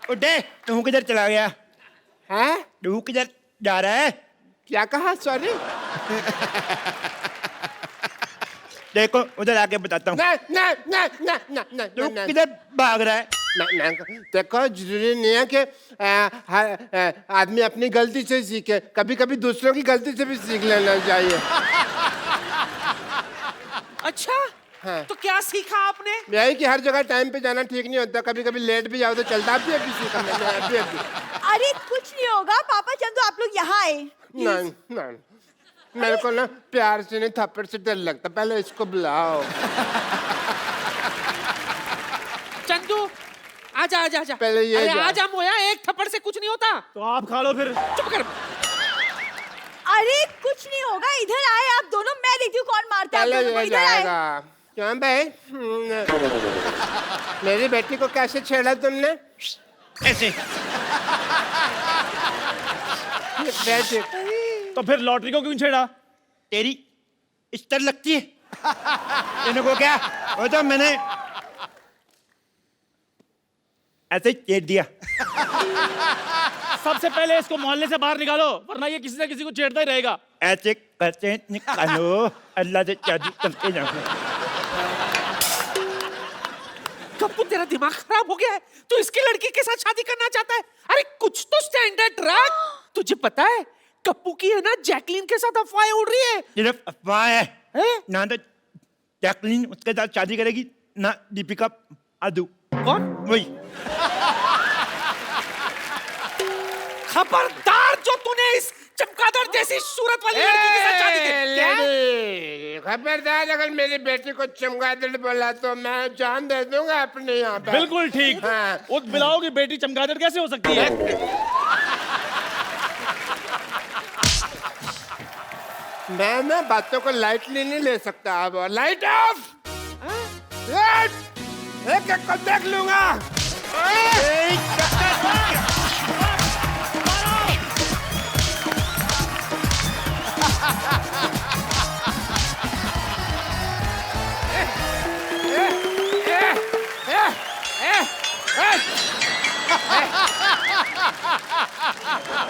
उठे, तू किधर चला गया? हैं? तू किधर जा रहा है? क्या कहा? सॉरी। देखो उधर आके बताता हूँ। तू किधर भाग रहा है? देखो जरूरी नहीं है कि आदमी अपनी गलती से सीखे, कभी कभी दूसरों की गलती से भी सीख लेना चाहिए। अच्छा हाँ। तो क्या सीखा आपने? यही कि हर जगह टाइम पे जाना ठीक नहीं होता, कभी कभी लेट भी जाओ तो चलता भी अभी सीखा मैंने अभी। अरे कुछ नहीं होगा पापा, चंदू आप लोग यहाँ आए। नहीं नहीं, मेरे को ना प्यार से नहीं थप्पड़ से डर लगता, पहले इसको बुलाओ। चंदू आजा आजा आजा। पहले ये अरे जा। आजा मोया, एक थप्पड़ से कुछ नहीं होता। तो आप खा लो फिर। चुप कर। अरे कुछ नहीं होगा, इधर आए आप दोनों, मैं देखती हूँ कौन मारता है आप पहले दोनों को। ये इधर आए। जाएगा। क्यों भाई? मेरी बेटी को कैसे छेड़ा तुमने? ऐसे। बेटी तो फिर लॉटरी को क्यों छेड़ा? तेरी इस्तर लगती है। इनको क्या? वो तो मैंने ऐसे ही छेड़ दिया। सबसे पहले इसको मोहल्ले से बाहर निकालो, वरना ये किसी न किसी को छेड़ता ही रहेगा। ऐसे करते निकालो, अल्लाह से जादू करते जाओ। कप्पू तेरा दिमाग खराब हो गया है, तू इसकी लड़की के साथ शादी करना चाहता है? अरे कुछ तो स्टैंडर्ड रख। तुझे पता है कप्पू की है ना जैकलीन के साथ अफवाहें उड़ रही है। सिर्फ अफवाह है। हैं? ना तो जैकलीन उसके साथ शादी करेगी, ना दीपिका आदू। कौन? वही। खबरदार जो तूने इस चमगादड़ जैसी सूरत वाली लड़की के साथ शादी की। क्या? खबरदार, अगर मेरी बेटी को चमगादड़ बोला तो मैं जान दे दूंगा अपने यहाँ पे। बिल्कुल ठीक। हाँ। उस बिलाओ की बेटी चमगादड़ कैसे हो सकती है? मैं ना बातों को लाइटली नहीं ले सकता। अब लाइट ऑफ। एक एक को देख लूंगा।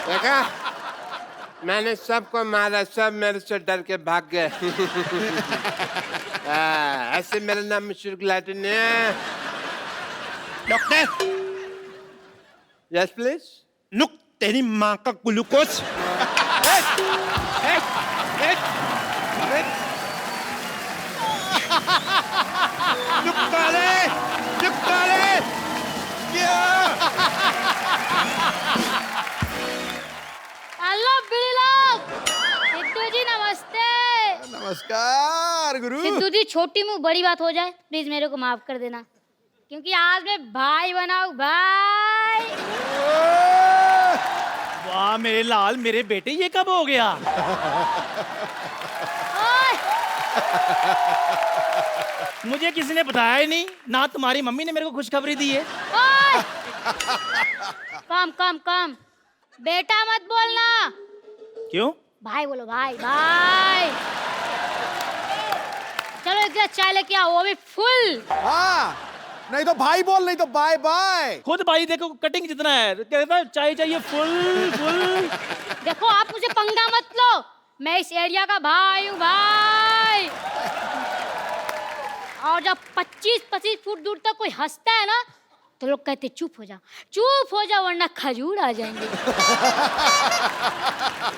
देखा, मैंने सबको मारा, सब मेरे से डर के भाग गए। ऐसे मेरा नाम मशहूर गुलाटी नहीं है। Doctor, yes please. नुक तेरी माँ का ग्लूकोज। हेलो बिल्लो, सिद्धू जी नमस्ते। नमस्कार गुरु। सिद्धू जी छोटी मुंह बड़ी बात हो जाए, प्लीज मेरे को माफ कर देना, क्योंकि आज मैं भाई बनाऊं भाई। वाह मेरे लाल, मेरे बेटे, ये कब हो गया? ओए, मुझे किसी ने बताया ही नहीं, ना तुम्हारी मम्मी ने मेरे को खुशखबरी दी है। ओए, कम कम कम, बेटा मत बोलना, क्यों? भाई बोलो, भाई भाई। चलो एक गिलास चाय लेके आओ, वो भी फुल। हाँ, नहीं तो भाई बोल, नहीं तो बाय बाय। खुद भाई देखो कटिंग जितना है, कहता है चाय चाहिए फुल फुल। देखो आप मुझे पंगा मत लो, मैं इस एरिया का भाई हूँ भाई। और जब 25-25 फुट दूर तक कोई हंसता है ना, तो लोग कहते चुप हो जा वरना खजूर आ जाएंगे।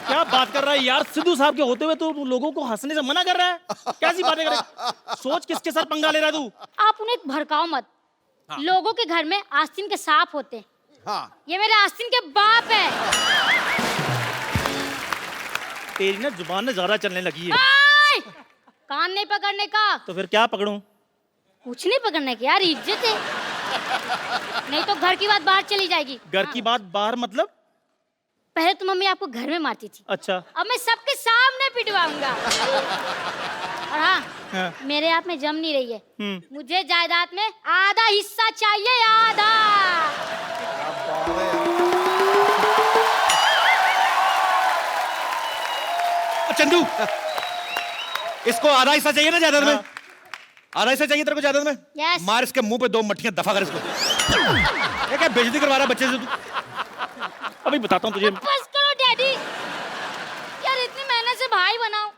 क्या बात कर रहा है यार, सिद्धू साहब के होते हुए तो लोगों को हंसने से मना कर रहा है? कैसी बातें कर रहा है? सोच किसके साथ पंगा ले रहा है तू? आप उन्हें भड़काओ मत। हाँ। लोगों के घर में आस्तीन के सांप होते हैं। हाँ। ये मेरे आस्तीन के बाप है। तेरी ना जुबान में ज्यादा चलने लगी है। कान नहीं पकड़ने का। तो फिर क्या पकड़ूं? कुछ नहीं पकड़ने की यार, इज्जत है, नहीं तो घर की बात बाहर चली जाएगी। घर की बात बाहर मतलब? पहले तो मम्मी आपको घर में मारती थी, अच्छा। अब मैं सबके सामने पिटवाऊंगा। और हाँ, मेरे आप में जम नहीं रही है, मुझे जायदाद में आधा हिस्सा चाहिए, आधा। चंदू, इसको आधा हिस्सा चाहिए ना जायदाद में? आधा हिस्सा चाहिए तेरे को जायदाद में? Yes. मार इसके मुंह पे 2 मट्ठियां, दफा कर इसको। ये क्या बेइज्जती करवा रहा है बच्चे से तू? अभी बताता हूँ तुझे। बस करो डैडी। यार इतनी मेहनत से भाई बनाओ,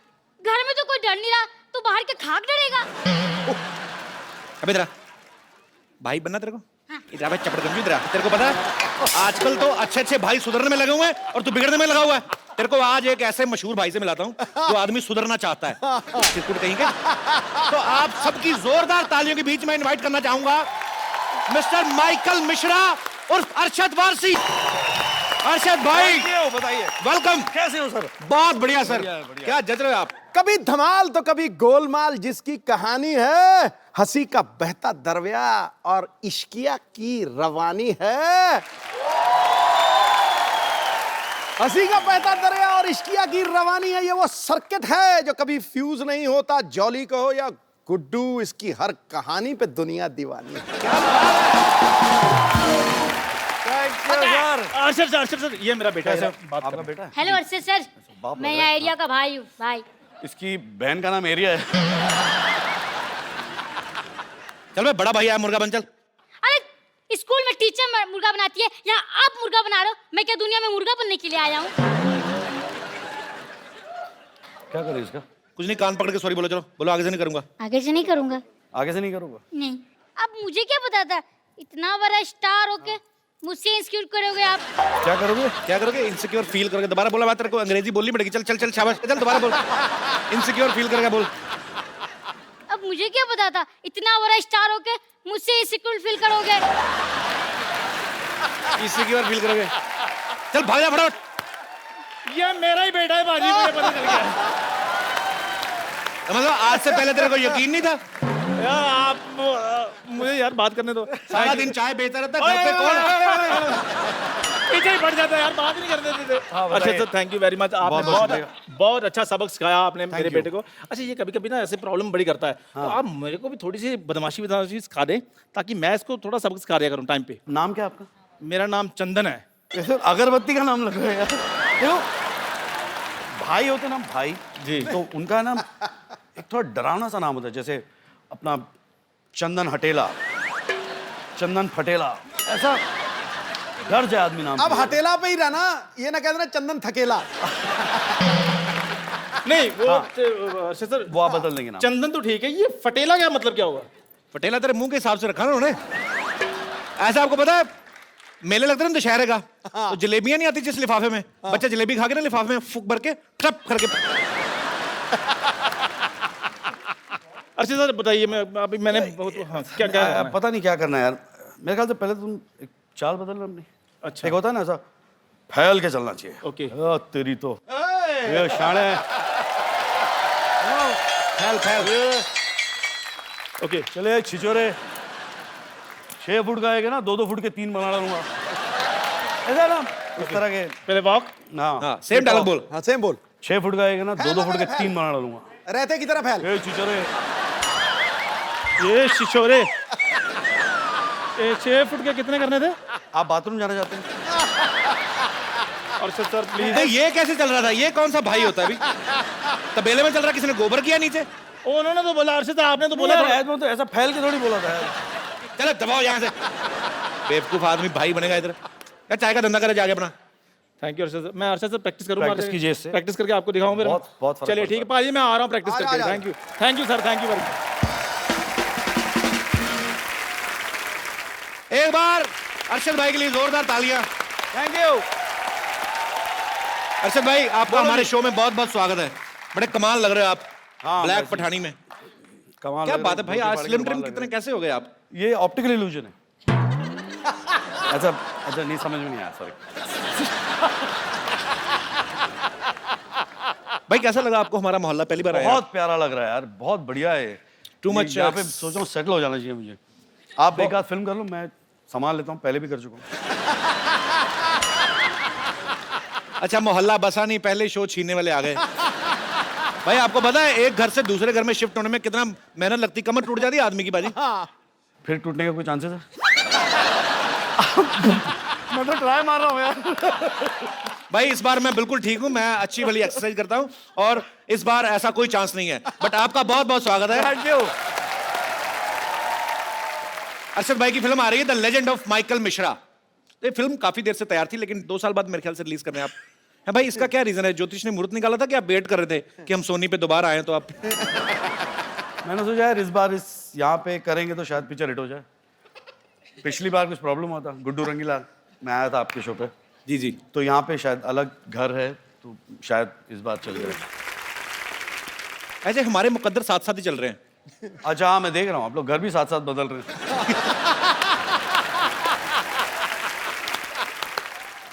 घर में तो कोई डर नहीं रहा, तो बाहर के खाक डरेगा। अबे इधर आ। भाई बनना तेरे को? इधर आ भाई, चपड़ गंजी इधर आ। तेरे को पता है आजकल तो अच्छे भाई सुधरने में लगे हुए हैं और तू बिगड़ने में लगा हुआ है। तेरे को आज एक ऐसे मशहूर भाई से मिलाता हूँ जो आदमी सुधरना चाहता है। चिरकुट कहेंगे। तो आप सबकी जोरदार तालियों के बीच में इनवाइट करना चाहूंगा मिस्टर माइकल मिश्रा उर्फ अरशद वारसी। अरशद भाई बताइए वेलकम। कैसे हो सर? बहुत बढ़िया सर। क्या जज रहे हो आप? कभी धमाल तो कभी गोलमाल, जिसकी कहानी है हंसी का बहता दरया और इश्किया की रवानी है। हंसी का बहता दरिया और इश्किया की रवानी है, ये वो सर्किट है जो कभी फ्यूज नहीं होता। जॉली कहो या गुड्डू, इसकी हर कहानी पे दुनिया दीवानी है। अर्शद सर, ये मेरा बेटा है। बात आपका बेटा है? हेलो अर्शद सर, मैं यहाँ एरिया का भाई हूँ। भाई इसकी बहन का नाम एरिया है। चल भाई, बड़ा भाई आया, मुर्गा बन चल। अरे स्कूल में टीचर मुर्गा बनाती है, यहाँ आप मुर्गा बना रहे हो। मैं क्या दुनिया में मुर्गा बनने के लिए आया हूँ? क्या करे इसका? कुछ नहीं, कान पकड़ के सॉरी बोलो। चलो बोलो, आगे से नहीं करूंगा। आगे से नहीं करूंगा। आगे से नहीं करूंगा? नहीं। अब मुझे क्या पता था इतना बड़ा स्टार होके मुझसे इंस्क्यूर करोगे आप? क्या करोगे? क्या करोगे? इनसिक्योर फील करोगे। दोबारा बोला बात, तेरे को अंग्रेजी बोलनी पड़ेगी। चल चल चल, शाबाश, चल दोबारा बोल। इनसिक्योर फील करके बोल। अब मुझे क्या पता था इतना बड़ा स्टार होके मुझसे इंसिक्योर फील करोगे? इनसिक्योर फील करोगे। चल भाग जा फटाफट। ये मेरा ही बेटा है बाजी, मुझे पता चल गया। मतलब आज से पहले तेरे को यकीन नहीं था? यार आप मुझे यार बात करने दो। सारा दिन चाय बेचता रहता है, घर पे कौन? पीछे ही पड़ जाता है यार, बात नहीं करने देते। अच्छा sir, thank you very much. आपने बहुत अच्छा सबक सिखाया आपने मेरे बेटे को। अच्छा, ये कभी कभी ना ऐसे प्रॉब्लम बड़ी करता है, तो आप मेरे को भी थोड़ी सी बदमाशी सिखा दें ताकि मैं इसको थोड़ा सबक सिखा दिया करूँ टाइम पे। नाम क्या आपका? मेरा नाम चंदन है। ऐसे अगरबत्ती का नाम लग रहा है यार। देखो, भाई होते ना भाई जी, तो उनका नाम एक थोड़ा डरावना सा नाम होता है, जैसे अपना चंदन हटेला, चंदन फटेला, ऐसा डर जाए आदमी नाम अब से। हटेला पे ही रहना, ये ना कह देना चंदन थकेला। नहीं वो अच्छा सर, वो आप बदल देंगे नाम। चंदन तो ठीक है, ये फटेला क्या मतलब क्या होगा? पटेला तेरे मुंह के हिसाब से रखा ना उन्होंने। ऐसा आपको पता है, मेले लगते हैं ना दशहरे का, तो जलेबियां नहीं आती जिस लिफाफे में, बच्चे जलेबी खा के ना लिफाफे में फूक भर के टप करके। अच्छा सर बताइए, मैं अभी मैंने बहुत क्या क्या पता नहीं क्या करना है यार। मेरे ख्याल से पहले तुम एक चाल बदल लो अपनी। अच्छा, एक होता है ना ऐसा, फैल के चलना चाहिए। ओके। तेरी तो ये शाणे। फैल फैल। ओके चले छिचोरे, 6 फुट का आएगा ना, 2-2 फुट के 3 बना डालूंगा। ऐसा ना इस तरह के। पहले वॉक। हाँ, सेम डायलॉग बोल। हाँ सेम बोल। 6 फुट का आएगा ना, 2-2 फुट के 3 बना डालूंगा। रहते की तरह फैल। ये छिचोरे, ये शिशोरे, ये 6 फुट के कितने करने थे? आप बाथरूम जाना चाहते हैं? और सर प्लीज। तो ये कैसे चल रहा था? ये कौन सा भाई होता है अभी? तबेले में चल रहा, किसी ने गोबर किया नीचे? उन्होंने तो बोला, अर्शद आपने तो बोला था। तो ऐसा फैल के थोड़ी बोला था यार। चलो दबाओ यहाँ से। बेवकूफ आदमी भाई बनेगा इधर। क्या चाय का धंधा करे जाके अपना। Thank you Arshad sir. मैं अर्शद सर प्रैक्टिस करूंगा। प्रैक्टिस कीजिए इससे। प्रैक्टिस करके आपको दिखाऊं फिर। बहुत फर्क चलिए ठीक है पाजी, मैं आ रहा हूँ प्रैक्टिस करके। Thank you sir, thank you very much. एक बार अरशद भाई के लिए जोरदार तालियां। थैंक यू अरशद भाई, आपका हमारे शो में बहुत बहुत स्वागत है। बड़े कमाल लग रहे हो आप। हाँ, ब्लैक पठानी में। कमाल। क्या बात है भाई, आज स्लिम ट्रिम कितने कैसे हो गए आप? ये ऑप्टिकल इल्यूजन है। अच्छा नहीं, समझ में नहीं आया, सॉरी। भाई कैसा लगा आपको हमारा मोहल्ला? पहली बार आया? बहुत प्यारा लग रहा है यार, बहुत बढ़िया है। Too much यहाँ पे सोच रहा हूँ सेटल हो जाना चाहिए मुझे। आप एक आध फिल्म कर लो, मैं संभाल लेता हूँ, पहले भी कर चुका हूँ। अच्छा, मोहल्ला बसा नहीं, पहले शो छीनने वाले आ गए। भाई आपको पता है एक घर से दूसरे घर में शिफ्ट होने में कितना मेहनत लगती, कमर टूट जाती है आदमी की बाजी। फिर टूटने का कोई चांसेस है? मैं तो ट्राई मार रहा हूँ यार। भाई इस बार मैं बिल्कुल ठीक हूँ, मैं अच्छी वाली एक्सरसाइज करता हूँ और इस बार ऐसा कोई चांस नहीं है। बट आपका बहुत बहुत स्वागत है। Thank you. अरशद भाई की फिल्म आ रही है the legend of Michael Mishra. ये फिल्म काफी देर से तैयार थी, लेकिन 2 साल बाद मेरे ख्याल से रिलीज कर रहे हैं आप। है भाई, इसका क्या रीजन है? ज्योतिष ने मुहूर्त निकाला था कि आप वेट कर रहे थे कि हम सोनी पे दोबारा आए, तो आप मैंने सोचा यार इस बार इस यहाँ पे करेंगे तो शायद पिक्चर हिट हो जाए। पिछली बार कुछ प्रॉब्लम हुआ था, गुड्डू रंगीला मैं आया था आपके शो पे, जी जी। तो यहाँ पे शायद अलग घर है, तो शायद इस बार चल जाए। ऐसे हमारे मुकद्दर साथ साथ ही चल रहे हैं। अच्छा हाँ, मैं देख रहा हूँ आप लोग घर भी साथ साथ बदल रहे हैं।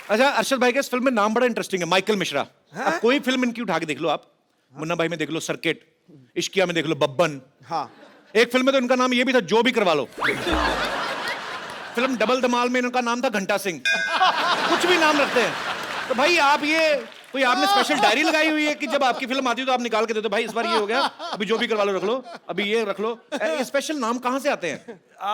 अच्छा, अरशद भाई के इस फिल्म में नाम बड़ा इंटरेस्टिंग है, माइकल मिश्रा। अब कोई फिल्म इनकी उठा के देख लो आप, मुन्ना भाई में देख लो सर्किट, इश्किया में देख लो बब्बन। हाँ, एक फिल्म में तो इनका नाम ये भी था, जो भी करवा लो। फिल्म डबल धमाल में इनका नाम था घंटा सिंह। कुछ भी नाम रखते हैं। तो भाई आप ये कोई आपने स्पेशल डायरी लगाई हुई है कि जब आपकी फिल्म आती है तो आप निकाल के देते हो, भाई इस बार ये हो गया, अभी जो भी करवा लो रख लो, अभी ये रख लो। ये स्पेशल नाम कहाँ से आते हैं?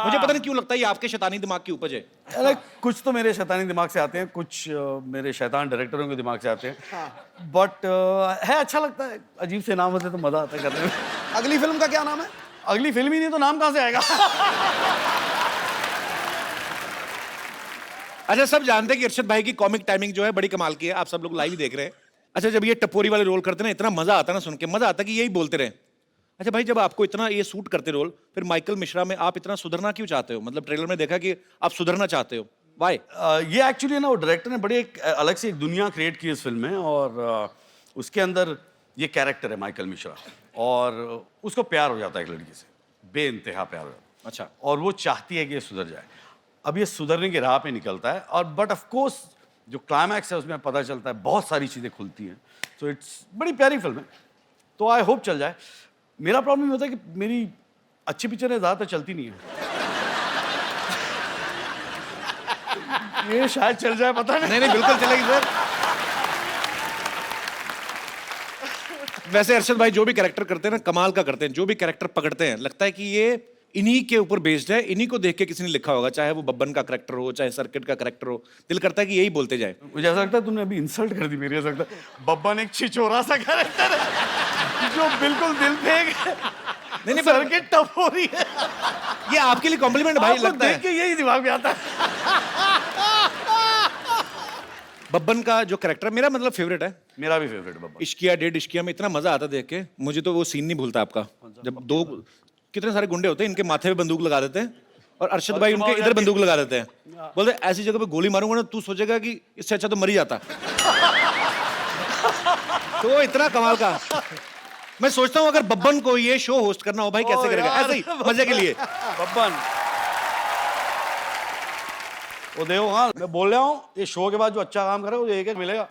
मुझे पता नहीं क्यों लगता है ये आपके शैतानी दिमाग की उपज है। अरे कुछ तो मेरे शैतानी दिमाग से आते हैं, कुछ मेरे शैतान डायरेक्टरों के दिमाग से आते हैं, बट है अच्छा लगता है। अजीब से नाम होते तो मजा आता है करने में। अगली फिल्म का क्या नाम है? अगली फिल्म ही नहीं तो नाम कहाँ से आएगा? अच्छा, सब जानते हैं कि अरशद भाई की कॉमिक टाइमिंग जो है बड़ी कमाल की है, आप सब लोग लाइव ही देख रहे हैं। अच्छा, जब ये टपोरी वाले रोल करते हैं ना, इतना मजा आता है ना सुन के, मजा आता है कि यही बोलते रहे। अच्छा भाई, जब आपको इतना ये सूट करते रोल, फिर माइकल मिश्रा में आप इतना सुधरना क्यों चाहते हो? मतलब ट्रेलर में देखा कि आप सुधरना चाहते हो, वाई? ये एक्चुअली ना वो डायरेक्टर ने बड़ी एक अलग से एक दुनिया क्रिएट की इस फिल्म में, और उसके अंदर ये कैरेक्टर है माइकल मिश्रा, और उसको प्यार हो जाता है एक लड़की से, बेइंतहा प्यार हो जाता है। अच्छा। और वो चाहती है कि ये सुधर जाए। अब ये सुधरने की राह पे निकलता है, और बट ऑफ कोर्स जो क्लाइमैक्स है उसमें पता चलता है बहुत सारी चीज़ें खुलती हैं। तो इट्स बड़ी प्यारी फिल्म है, तो आई होप चल जाए। मेरा प्रॉब्लम ये होता है कि मेरी अच्छी पिक्चरें ज़्यादातर चलती नहीं है। ये शायद चल जाए, पता नहीं। नहीं बिल्कुल चलेगी सर। वैसे अरशद भाई जो भी कैरेक्टर करते हैं ना, कमाल का करते हैं। जो भी कैरेक्टर पकड़ते हैं, लगता है कि ये इन्हीं के ऊपर बेस्ड है, इन्हीं को देख के किसी ने लिखा होगा, चाहे वो बब्बन का कैरेक्टर हो, चाहे सर्किट का कैरेक्टर हो। दिल करता है कि यही बोलते जाए। मुझे ऐसा लगता है तुमने अभी इंसल्ट कर दी मेरी। ऐसा लगता है बब्बन एक छिछोरा सा कैरेक्टर है जो बिल्कुल दिल फेंक है। नहीं सर्किट टफ हो रही है। ये आपके लिए कॉम्प्लीमेंट भाई आपको लगता देख है। के यही दिमाग में आता है। बब्बन का जो कैरेक्टर मेरा मतलब फेवरेट है। मेरा भी फेवरेट बब्बन। इश्किया, डेढ़ इश्किया में इतना मजा आता देख के। मुझे तो वो सीन नहीं भूलता आपका, जब दो कितने सारे गुंडे होते हैं, इनके माथे पे बंदूक लगा देते हैं और अरशद भाई उनके इधर बंदूक लगा देते हैं। बोलते ऐसी जगह पे गोली मारूंगा ना, तू सोचेगा कि इससे अच्छा तो मर ही जाता। तो इतना कमाल का। मैं सोचता हूँ अगर बब्बन को ये शो होस्ट करना हो भाई, कैसे करेगा? ऐसे ही मजे के लिए। बब्बन वो देखो, हाँ मैं बोल रहा हूँ, ये शो के बाद जो अच्छा काम करे वो एक एक मिलेगा,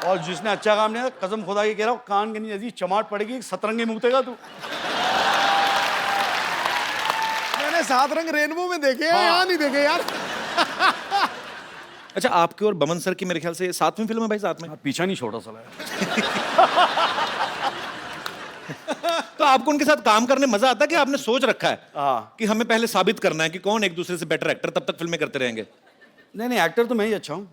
और जिसने अच्छा काम नहीं किया, कसम खुदा की कह रहा हूँ, कान के नीचे ऐसी चमाट पड़ेगी, सतरंगी मुक्तेगा तू। मैंने 7 रंग रेनबो में देखे हैं, यहाँ नहीं देखे यार। अच्छा, आपके और बमन सर की मेरे ख्याल से 7वीं फिल्म है भाई, साथ में। पीछा नहीं छोटा साला है। तो आपको उनके साथ काम करने मजा आता है कि आपने सोच रखा है हाँ। कि हमें पहले साबित करना है कि कौन एक दूसरे से बेटर एक्टर, तब तक फिल्में करते रहेंगे? नहीं एक्टर तो मैं ही अच्छा हूँ।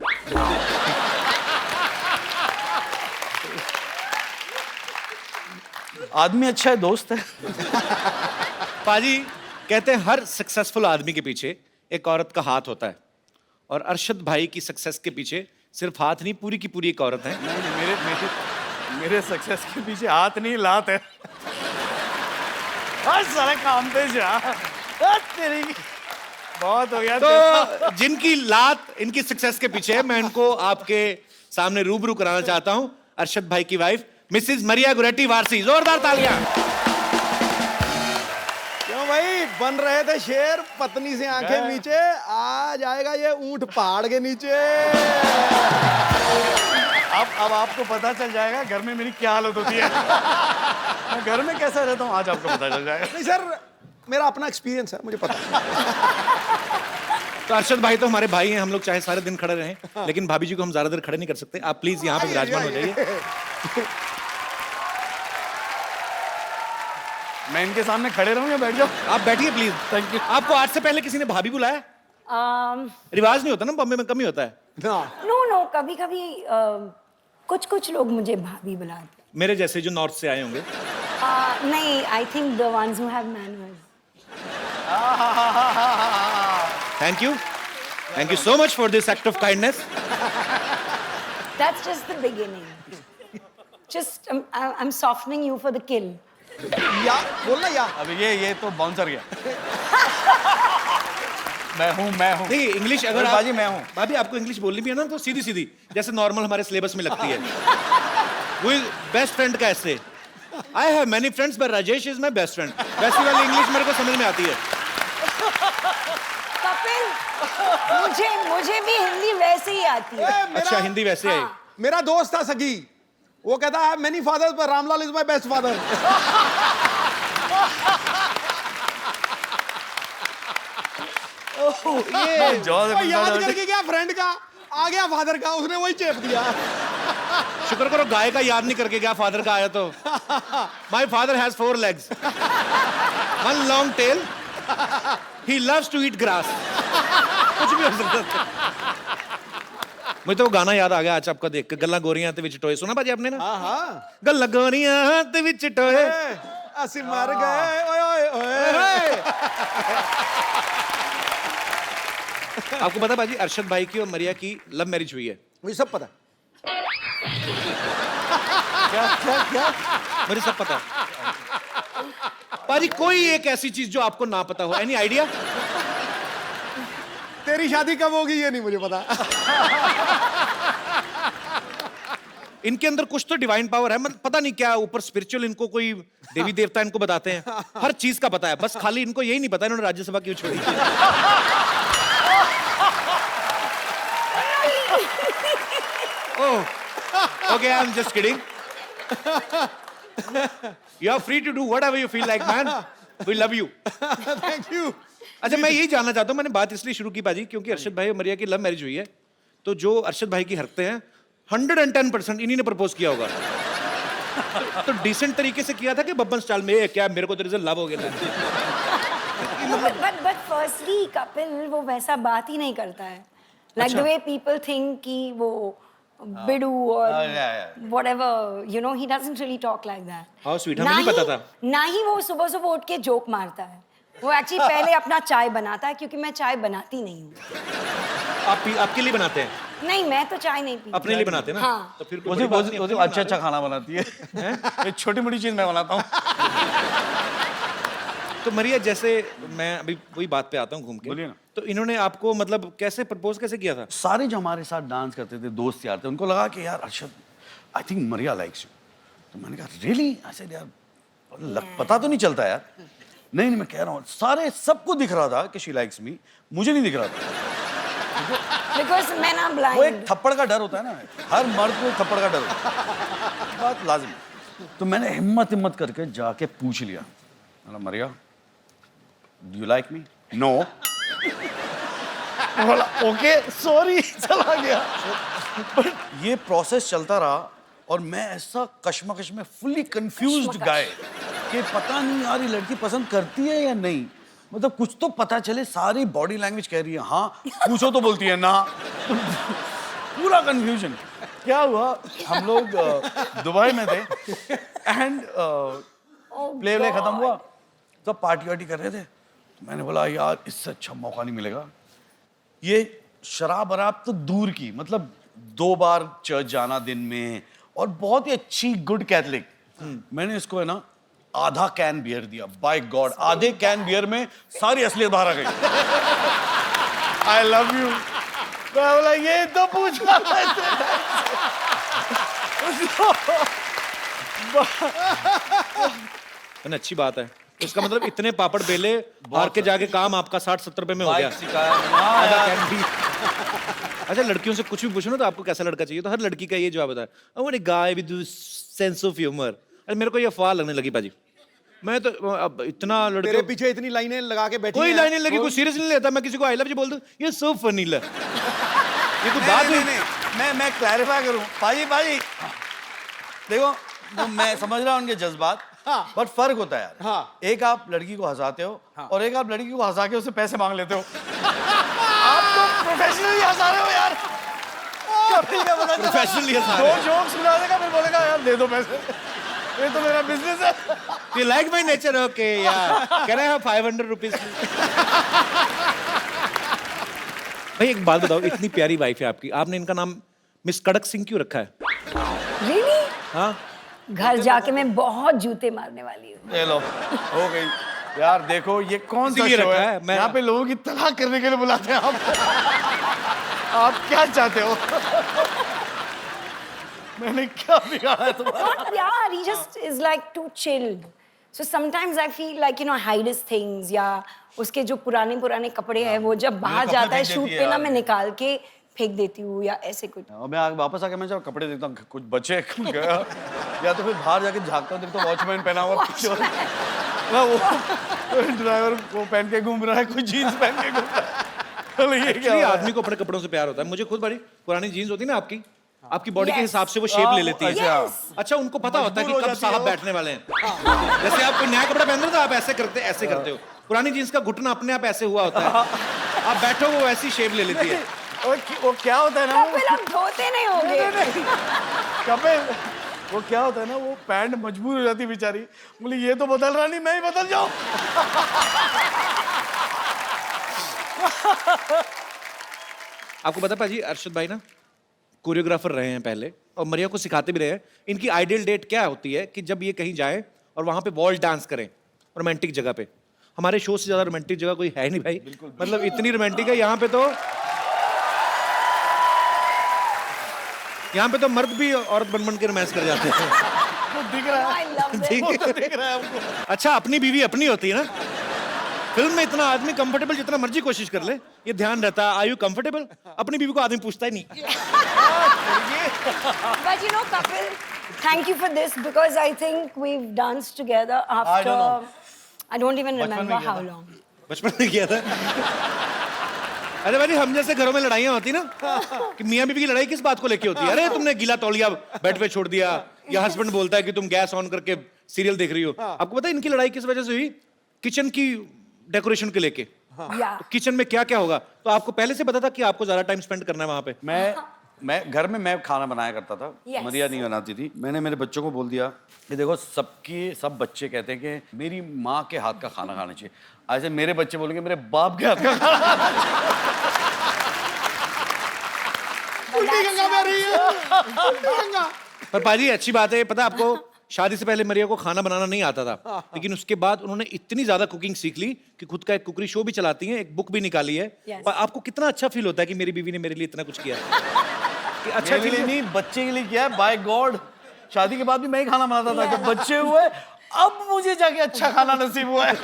आदमी अच्छा है, दोस्त है। पाजी कहते हैं हर सक्सेसफुल आदमी के पीछे एक औरत का हाथ होता है, और अरशद भाई की सक्सेस के पीछे सिर्फ हाथ नहीं, पूरी की पूरी एक औरत है। मेरे सक्सेस के पीछे हाथ नहीं, लात है। हर सारे काम पे जा। तेरी बहुत हो गया। तो जिनकी लात इनकी सक्सेस के पीछे है, मैं इनको आपके सामने रूबरू कराना चाहता हूं। अरशद भाई की वाइफ मिसेस मरिया गुरेटी वारसी। जोरदार तालियां। क्यों भाई, बन रहे थे शेर, पत्नी से आंखें नीचे, आ जाएगा ये ऊंट पहाड़ के नीचे। अब आपको पता चल जाएगा घर में मेरी क्या हालत होती है। मैं घर में कैसा रहता हूँ, आज आपको पता चल जाएगा। नहीं सर, मेरा अपना एक्सपीरियंस है, मुझे पता है। तो अरशद भाई तो हमारे भाई हैं, हम लोग चाहे सारे दिन खड़े रहें, लेकिन भाभी जी को हम ज्यादा देर खड़े नहीं कर सकते। आप प्लीज यहाँ पे विराजमान हो जाइए। मैं इनके सामने खड़े रहूं या बैठ जाऊं? आप बैठिए प्लीज। Thank you. आपको आज से पहले किसी ने भाभी बुलाया? रिवाज नहीं होता ना, बॉम्बे में कम ही होता है। नो कभी कभी कुछ लोग मुझे भाभी बुलाते हैं। मेरे जैसे जो नॉर्थ से आए होंगे। नहीं, I think the ones who have manners. Thank you so much for this act of kindness. That's just the beginning. Just I'm softening you for the kill. या बोलना या अब ये तो बाउंसर गया। मैं हूँ नहीं इंग्लिश अगर आप, बाजी मैं हूँ। भाभी आपको इंग्लिश बोलनी भी है ना तो सीधी सीधी जैसे नॉर्मल हमारे सिलेबस में लगती है। वो बेस्ट फ्रेंड का ऐसे I have many friends but Rajesh is my best friend, वैसी वाली इंग्लिश मेरे को समझ में आती है। कपिल, मुझे भी हिंदी वैसे ही आती है। अच्छा हिंदी वैसे है। मेरा दोस्त था सगी, वो कहता है मेनी फादर्स पर Ramlal is my best father. ये याद करके क्या फ्रेंड का आ गया फादर का, उसने वही चेप दिया। शुक्र करो गाय का याद नहीं करके गया, फादर का आया तो। My father has 4 legs, 1 long tail, he loves to eat grass। कुछ भी हो सकता है। मुझे तो वो गाना याद आ गया आज आपका देख के, गल्ला गोरियां ते विच टोए, सुना भाजी आपने ना? हाँ गल्ला गोरियां ते विच टोए। असी मर गए ओए ओए ओए। आपको पता भाजी अरशद भाई की और मरिया की लव मैरिज हुई है? मुझे सब पता। क्या मुझे सब पता भाजी। कोई एक ऐसी चीज जो आपको ना पता हो, एनी आइडिया? तेरी शादी कब होगी ये नहीं मुझे पता। इनके अंदर कुछ तो डिवाइन पावर है, मतलब पता नहीं क्या ऊपर स्पिरिचुअल, इनको कोई देवी देवता इनको बताते हैं, हर चीज का पता है, बस खाली इनको यही नहीं पता इन्होंने राज्यसभा क्यों छोड़ी। Okay, I'm just kidding. You are free to do whatever you feel like, man. We love you. Thank you. अच्छा मैं यही जानना चाहता हूँ, मैंने बात इसलिए शुरू की बाजी क्योंकि अरशद भाई और मरिया की लव मैरिज हुई है, तो जो अरशद भाई की हरकतें हैं 110% इन्हीं ने प्रपोज किया होगा। तो डिसेंट तरीके से किया था कि बब्बन स्टाइल में, ये क्या मेरे को तेरे से लव हो गया था। But firstly, कपिल वो वैसा बात ही नहीं करता है। Like the way people think कि वो बिडू और whatever, you know, he doesn't really talk like that. How sweet, हमें नहीं पता था। ना ही वो सुबह सुबह उठ के जोक मारता है। वो एक्चुअली पहले अपना चाय बनाता है, क्योंकि मैं चाय बनाती नहीं हूँ। आपके लिए बनाते हैं? नहीं, मैं तो चाय नहीं पीती। अपने लिए बनाते हैं ना? हाँ। तो फिर वो अच्छा खाना बनाती है। एक छोटी मोटी चीज मैं बनाता हूँ। तो मरिया जैसे मैं अभी वही बात पे आता हूँ घूम के, बोलिए ना। तो इन्होंने आपको मतलब कैसे प्रपोज कैसे किया था? सारे जो हमारे साथ डांस करते थे दोस्त यार थे, उनको लगा कि यार Arshad I think Maria likes you. तो मैंने कहा रियली? ऐसे यार पता तो नहीं चलता यार। नहीं मैं कह रहा हूँ, सारे सबको दिख रहा था कि शी लाइक्स मी, मुझे नहीं दिख रहा था। Because men are blind. वो एक थप्पड़ का डर होता है ना, हर मर्द को एक थप्पड़ का डर होता है, बात लाजिम। तो मैंने हिम्मत करके जाके पूछ लिया, Maria do you like me? No. बोला ओके सॉरी, चला गया। बट ये प्रोसेस चलता रहा और मैं ऐसा कश्मकश में फुल्ली कंफ्यूज्ड गाय कि पता नहीं यार ये लड़की पसंद करती है या नहीं, मतलब कुछ तो पता चले। सारी बॉडी लैंग्वेज कह रही है हाँ, पूछो तो बोलती है ना। पूरा कंफ्यूजन। क्या हुआ, हम लोग दुबई में थे एंड प्ले खत्म हुआ, तो पार्टी वार्टी कर रहे थे। तो मैंने बोला यार इससे अच्छा मौका नहीं मिलेगा। ये शराब वराब तो दूर की, मतलब 2 बार चर्च जाना दिन में और बहुत ही अच्छी गुड कैथलिक। मैंने इसको है ना आधा कैन बियर दिया। बाय गॉड, आधे कैन बियर में सारी असलियत बाहर आ गई। I love you. मैं बोला ये तो पूछना था अच्छी बात है। इसका मतलब इतने पापड़ बेले हार के जाके काम आपका 60-70 रुपए में हो गया। अच्छा लड़कियों से कुछ भी पूछो ना तो आपको कैसा लड़का चाहिए, तो हर लड़की का ये जवाब होता है, I want a guy with sense of humour. अरे मेरे को ये अफवाह लगने लगी पाजी। मैं तो अब इतना लड़के तेरे पीछे इतनी लाइनें लगा के बैठी कोई हैं। लाइनें लगी, कोई सीरियस नहीं लेता। मैं किसी को आई लव यू बोल दूं, ये सो फनी ल। ये तो बात नहीं, मैं क्लैरिफाई करूं पाजी देखो, मैं समझ रहा हूं उनके जज्बात, पर फर्क होता है यार। हाँ। एक आप लड़की को हंसाते हो और एक आप लड़की को हंसा के उससे पैसे मांग लेते हो। आप तो प्रोफेशनली हंसा रहे हो यार। प्रोफेशनली हंसा दो जोक सुना देगा फिर बोलेगा यार दे दो पैसे। ये तो मेरा बिजनेस है। You like my nature? Okay, yeah. Can I have 500 rupees? भाई एक बात बताओ, इतनी प्यारी वाइफ है आपकी, आपने इनका नाम मिस कड़क सिंह क्यों रखा है? Really? हाँ? घर जाके मैं बहुत जूते मारने वाली हूँ। ले लो, हो गई। यार देखो ये कौन सा इसीलिए शो रखा है? है, मैं- यहाँ पे लोगों की तलाक करने के लिए बुलाते हैं आप। आप क्या चाहते हो? मैंने क्या बिगाड़ा है तुम्हारा? Not यार, he just is like too chilled. So sometimes I feel like hide his things या उसके जो पुराने कपड़े हैं वो जब बाहर कपड़े जाता है फेंक शूट देती है पे ना यार। मैं निकाल के फेंक देती हूँ या ऐसे कुछ। और मैं वापस आके मैं जब कपड़े देखता हूँ कुछ बचे कुछ गया, या तो फिर बाहर जाके झांकता हूँ देखता हूँ वॉचमैन पहना हुआ पीछे वाला। ना वो ड्राइवर वो पहन के घूम रहा है, कोई जीन्स पहन के घूम रहा है। चलो ये क्या Actually, हो रहा है? आदमी को अपने कपड़ों से प्यार होता है। मुझे खुद बड़ी पुरानी जीन्स होती है ना आपकी बॉडी के Yes. हिसाब से वो शेप ले लेती है। Yes. अच्छा, उनको पता होता है कि मजबूर हो कब जाती साहब हो। बैठने वाले हैं। जैसे आप कोई नया कपड़ा पहन रहे हो तो आप ऐसे करते हो। पुरानी जीन्स का घुटना अपने आप ऐसे हुआ होता है, आप बैठो वो वैसी शेप ले लेती है। वो क्या होता है ना, कपिल आप धोते नहीं होंगे। कपिल वो क्या होता है ना, वो पैंट मजबूर हो जाती है बेचारी, बोली ये तो बदल रहा नहीं, मैं ही बदल जाऊं। आपको पता पाजी, अरशद भाई ना कोरियोग्राफर रहे हैं पहले और मरिया को सिखाते भी रहे हैं। इनकी आइडियल डेट क्या होती है कि जब ये कहीं जाए और वहां पे वॉल डांस करें रोमांटिक जगह पे। हमारे शो से ज्यादा रोमांटिक जगह कोई है नहीं भाई, मतलब इतनी रोमांटिक है यहाँ पे तो मर्द भी औरत बन के रोमांस कर जाते हैं। दिख रहा है, I love that. दिख रहा है हमको। अच्छा, अपनी बीवी अपनी होती है ना। फिल्म में इतना आदमी कंफर्टेबल जितना मर्जी कोशिश कर ले, ये ध्यान रहता है, आर यू कंफर्टेबल? अपनी बीवी को आदमी पूछता ही नहीं। But Kapil, thank you for this because I think we've danced together after I don't even remember how long. बचपन में किया था। अरे भाई, हम जैसे घरों में लड़ाइयाँ होती ना कि मियाँ बीवी की लड़ाई किस बात को लेके होती है? अरे तुमने गीला तौलिया बेड पे छोड़ दिया, या हस्बैंड बोलता है कि तुम गैस ऑन करके सीरियल देख रही हो। आपको पता है इनकी लड़ाई किस वजह से हुई? किचन की डेकोरेशन के लेके। Yeah. तो किचन में क्या क्या होगा, तो आपको पहले से पता था कि आपको ज्यादा टाइम स्पेंड करना है वहां पे? मैं घर में मैं खाना बनाया करता था। Yes. मरिया नहीं बनाती थी। मैंने मेरे बच्चों को बोल दिया कि देखो सब बच्चे कहते हैं कि मेरी माँ के हाथ का खाना खाना चाहिए, ऐसे मेरे बच्चे बोलेंगे मेरे बाप के हाथ का खाना खाना चाहिए। पर पाजी अच्छी बात है, पता है आपको, शादी से पहले मरिया को खाना बनाना नहीं आता था, लेकिन उसके बाद उन्होंने इतनी ज्यादा कुकिंग सीख ली कि खुद का एक कुकरी शो भी चलाती हैं, एक बुक भी निकाली है। Yes. पर आपको कितना अच्छा फील होता है कि मेरी बीवी ने मेरे लिए इतना कुछ किया है? कि अच्छा मेरे लिए फील नहीं, बच्चे के लिए किया है। बाय गॉड, शादी के बाद भी मैं ही खाना बनाता था। जब बच्चे हुए अब मुझे जाके अच्छा खाना नसीब हुआ है।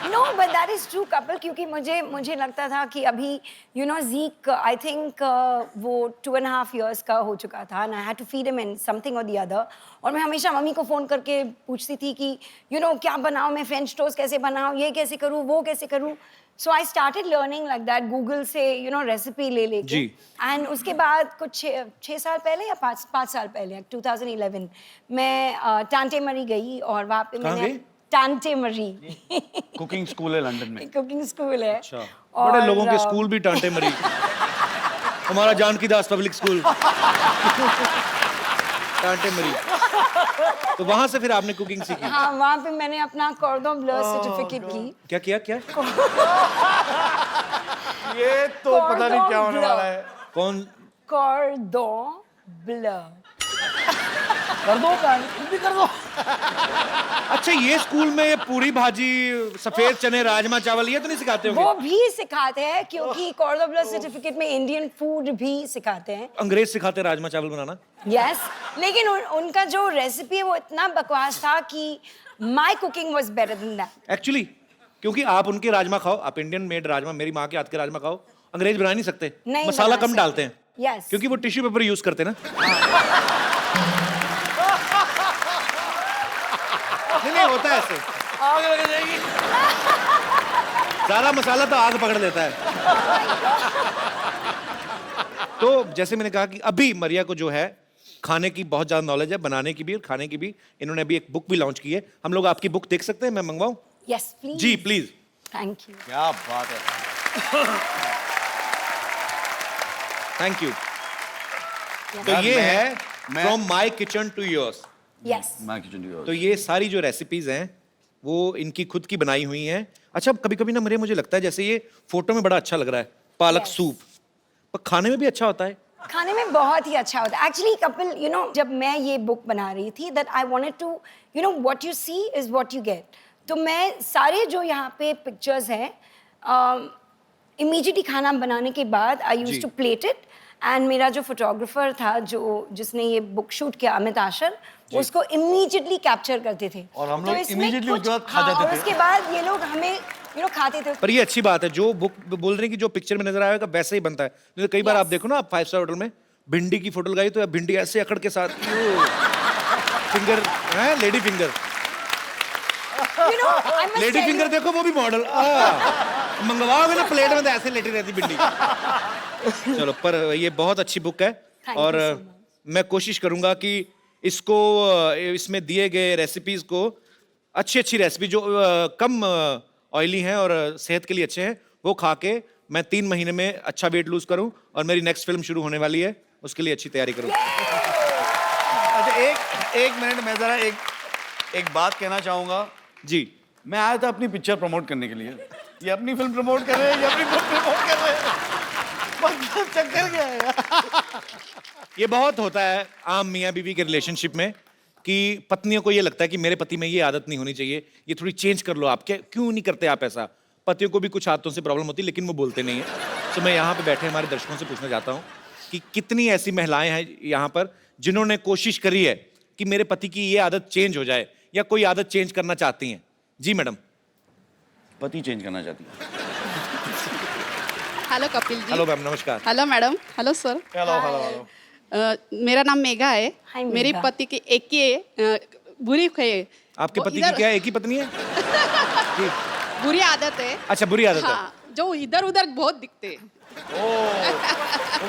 No, but that is true, Kapil, क्योंकि मुझे लगता था कि अभी Zeke, I think वो 2.5 years का हो चुका था and I had to feed him in something or the other, और मैं हमेशा मम्मी को फोन करके पूछती थी कि क्या बनाऊं मैं, फ्रेंच टोस्ट कैसे बनाऊं, ये कैसे करूं, वो कैसे करूं। So I started learning like that, Google से रेसिपी ले लेके। जी। एंड उसके बाद कुछ 6 साल पहले या 5 साल पहले 2011 मैं टांटे मरी गई और वहाँ पे कहाँ मैंने गई? टांटे मरी कुकिंग स्कूल है लंदन में। कुकिंग स्कूल है। अच्छा, बड़े लोगों के स्कूल भी टांटे मरी। हमारा जानकी दास पब्लिक स्कूल टांटे मरी। तो वहां से फिर आपने कुकिंग सीखी? हाँ, वहाँ पे मैंने अपना कॉर्डन ब्लू सर्टिफिकेट की। क्या ये तो पता नहीं क्या होने वाला है। कौन? कॉर्डन ब्लू। कर दो भी कर दो। अच्छा, ये स्कूल में पूरी भाजी, सफेद चने, राजमा चावल ये तो नहीं सिखाते होंगे? वो भी सिखाते हैं क्योंकि कॉर्डन ब्लू सर्टिफिकेट में इंडियन फूड भी सिखाते हैं। अंग्रेज सिखाते राजमा चावल बनाना? यस, लेकिन उनका जो रेसिपी है वो इतना बकवास था कि my cooking was better than that. Actually क्योंकि आप उनके राजमा खाओ, आप इंडियन मेड राजमा, मेरी माँ के हाथ के राजमा खाओ, अंग्रेज बना नहीं सकते। नहीं मसाला बना कम सकते। डालते हैं। यस। क्योंकि वो टिश्यू पेपर यूज करते हैं ना। नहीं होता है ऐसे। आग लग जाएगी। ज्यादा मसाला तो आग पकड़ लेता है। तो जैसे मैंने कहा कि अभी मरिया को जो है खाने की बहुत ज्यादा नॉलेज है, बनाने की भी और खाने की भी। इन्होंने अभी एक बुक भी लॉन्च की है। हम लोग आपकी बुक देख सकते हैं? मैं मंगवाऊं? Yes please. जी प्लीज। Thank you. क्या बात है। Thank you. तो यार, ये मैं- है from my kitchen to yours. Yes my kitchen तो ये सारी जो रेसिपीज हैं वो इनकी खुद की बनाई हुई हैं। अच्छा, कभी कभी ना मुझे लगता है जैसे ये फोटो में बड़ा अच्छा लग रहा है पालक Yes. सूप, पर खाने में भी अच्छा होता है। खाने में बहुत ही अच्छा होता है एक्चुअली कपिल यू नो जब मैं ये बुक बना रही थी that I wanted to you know what you see is what you get. तो मैं सारे जो यहाँ पे पिक्चर्स हैं इमीडिएटली खाना बनाने के बाद I used to plate it and मेरा जो फोटोग्राफर था जिसने ये बुक शूट किया अमित आशर वो उसको इमीडिएटली कैप्चर करते थे और हम तो लोग इसमें immediately कुछ- उसके बाद खा हाँ, जाते और थे। उसके बाद ये लोग हमें यू नो खाते थे। पर ये अच्छी बात है, जो बुक बोल रहे हैं कि जो पिक्चर में नजर आएगा वैसे ही बनता है। जैसे कई बार Yes. आप देखो ना, आप 5 स्टार होटल में भिंडी की फोटो लगाई तो आप भिंडी ऐसे अकड़ के साथ फिंगर है, lady finger, You know, I must lady tell finger you- देखो वो भी मॉडल मंगवाओगे ना प्लेट में तो ऐसे लेटी रहती भिंडी। चलो, पर ये बहुत अच्छी बुक है Thank और you so much. मैं कोशिश करूंगा कि इसको इसमें दिए गए रेसिपीज को अच्छी रेसिपी जो कम ऑयली हैं और सेहत के लिए अच्छे हैं वो खा के मैं 3 महीने में अच्छा वेट लूज करूं और मेरी नेक्स्ट फिल्म शुरू होने वाली है, उसके लिए अच्छी तैयारी करूं। अच्छा, एक मिनट मैं जरा एक बात कहना चाहूंगा जी, मैं आया था अपनी पिक्चर प्रमोट करने के लिए, ये अपनी फिल्म प्रमोट कर रहे हैं, ये अपनी बुक प्रमोट कर रहे हैं। मतलब चक्कर क्या है यार? ये बहुत होता है आम मियाँ बीवी के रिलेशनशिप में कि पत्नियों को ये लगता है कि मेरे पति में ये आदत नहीं होनी चाहिए, ये थोड़ी चेंज कर लो आप। क्या क्यों नहीं करते आप ऐसा? पतियों को भी कुछ आदतों से प्रॉब्लम होती है लेकिन वो बोलते नहीं है। तो मैं यहाँ पे बैठे हमारे दर्शकों से पूछना चाहता हूँ कि कितनी ऐसी महिलाएं हैं यहाँ पर जिन्होंने कोशिश करी है कि मेरे पति की ये आदत चेंज हो जाए या कोई आदत चेंज करना चाहती हैं? जी मैडम। पति चेंज करना चाहती है। Hello Kapil ji. Hello ma'am, नमस्कार। Hello madam. Hello sir. Hello. मेरा नाम मेघा है। Hi, मेरी मेघा। पति की एक ही बुरी है। आपके वो पति की इधर- क्या है? एक ही पत्नी है? जी। बुरी आदत है। अच्छा, बुरी आदत है। हाँ, जो इधर उधर बहुत दिखते हैं।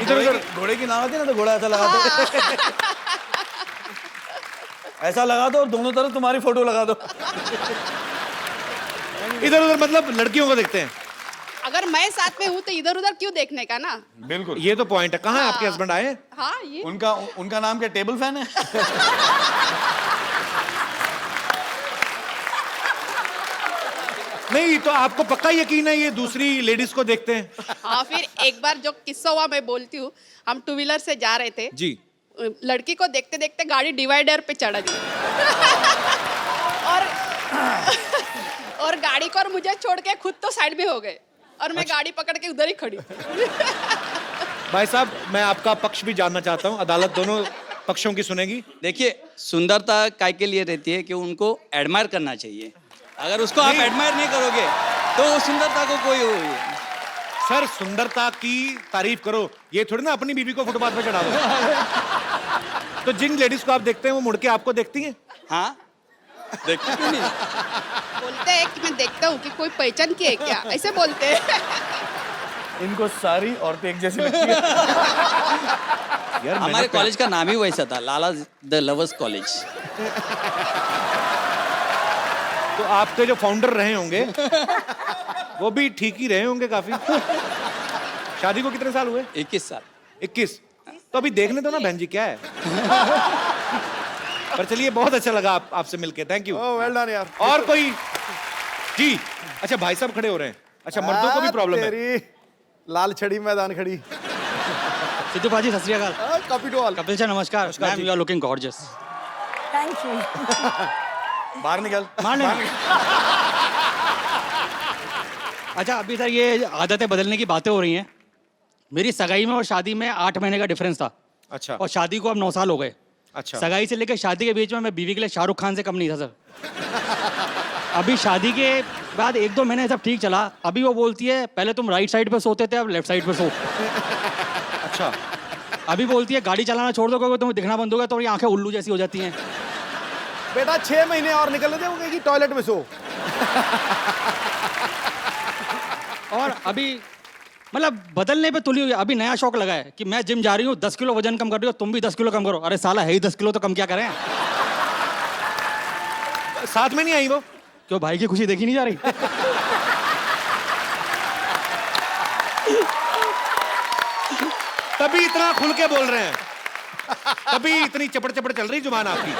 इधर उधर घोड़े की नाव आती है ना, तो घोड़ा ऐसा लगा दो, ऐसा लगा दो और दोनों तरफ तुम्हारी फोटो लगा दो। इधर उधर मतलब लड़कियों को देखते हैं। अगर मैं साथ में हूँ तो इधर उधर क्यों देखने का ना। बिल्कुल, ये तो पॉइंट है। कहाँ है आपके हस्बैंड? आए? हाँ, ये उनका नाम क्या टेबल फैन है? नहीं, तो आपको पक्का यकीन है ये दूसरी लेडीज को देखते हैं? हाँ, फिर एक बार जो किस्सा हुआ मैं बोलती हूँ। हम 2 व्हीलर से जा रहे थे। जी। लड़की को देखते देखते गाड़ी डिवाइडर पे चढ़ा दी और गाड़ी को और मुझे छोड़ के खुद तो साइड में हो गए और मैं गाड़ी पकड़ के उधर ही खड़ी। भाई साहब, मैं आपका पक्ष भी जानना चाहता हूँ। अदालत दोनों पक्षों की सुनेगी। देखिए, सुंदरता काय के लिए रहती है कि उनको एडमायर करना चाहिए। अगर उसको आप एडमायर नहीं करोगे तो वो सुंदरता को कोई सर, सुंदरता की तारीफ करो, ये थोड़ी ना अपनी बीवी को फुटपाथ पे चढ़ा दो। तो जिन लेडीज को आप देखते हैं वो मुड़ के आपको देखती हैं? हाँ, देखते क्यों नहीं? बोलते हैं कि मैं देखता हूँ कि कोई पहचान की है क्या, ऐसे बोलते हैं। इनको सारी औरतें एक जैसी लगती है। यार, हमारे कॉलेज का नाम ही वैसा था, लाला द लवर्स कॉलेज। तो आपके जो फाउंडर रहे होंगे वो भी ठीक ही रहे होंगे काफी। शादी को कितने साल हुए? 21 साल। 21। तो अभी देखने दो ना बहन जी क्या है। पर चलिए, बहुत अच्छा लगा आपसे मिलके। Thank you. Oh, well done यार। और कोई? जी। अच्छा, भाई साहब खड़े हो रहे हैं। अच्छा, मर्दों को भी प्रॉब्लम है? तेरी लाल छड़ी मैदान खड़ी। सिद्धू भाजी Sat Sri Akal. Copy to all. Kapil sir नमस्कार। Ma'am, you are looking gorgeous. Thank you. बाहर निकल। अच्छा, अभी सर ये आदतें बदलने की बातें हो रही हैं। मेरी सगाई में और शादी में 8 महीने का डिफरेंस था। अच्छा। और शादी को अब 9 साल हो गए। अच्छा। सगाई से लेकर शादी के बीच में मैं बीवी के लिए शाहरुख खान से कम नहीं था सर। अभी शादी के बाद 1-2 महीने सब ठीक चला। अभी वो बोलती है पहले तुम राइट साइड पे सोते थे, अब लेफ्ट साइड पे सो। अच्छा। अभी बोलती है गाड़ी चलाना छोड़ दो क्योंकि तुम्हें दिखना बंद होगा तो ये आंखें उल्लू जैसी हो जाती हैं। बेटा 6 महीने और निकलने दे, वो कहेगी टॉयलेट में सो। और अभी मतलब बदलने पे तुली हुई है। अभी नया शौक लगा है कि मैं जिम जा रही हूँ, 10 किलो वजन कम कर रही हो, तुम भी 10 किलो कम करो। अरे साला है ही 10 किलो, तो कम क्या करें? साथ में नहीं आई वो? क्यों, भाई की खुशी देखी नहीं जा रही? तभी इतना खुल के बोल रहे हैं। तभी इतनी चपड़ चपड़ चल रही जुबान आपकी।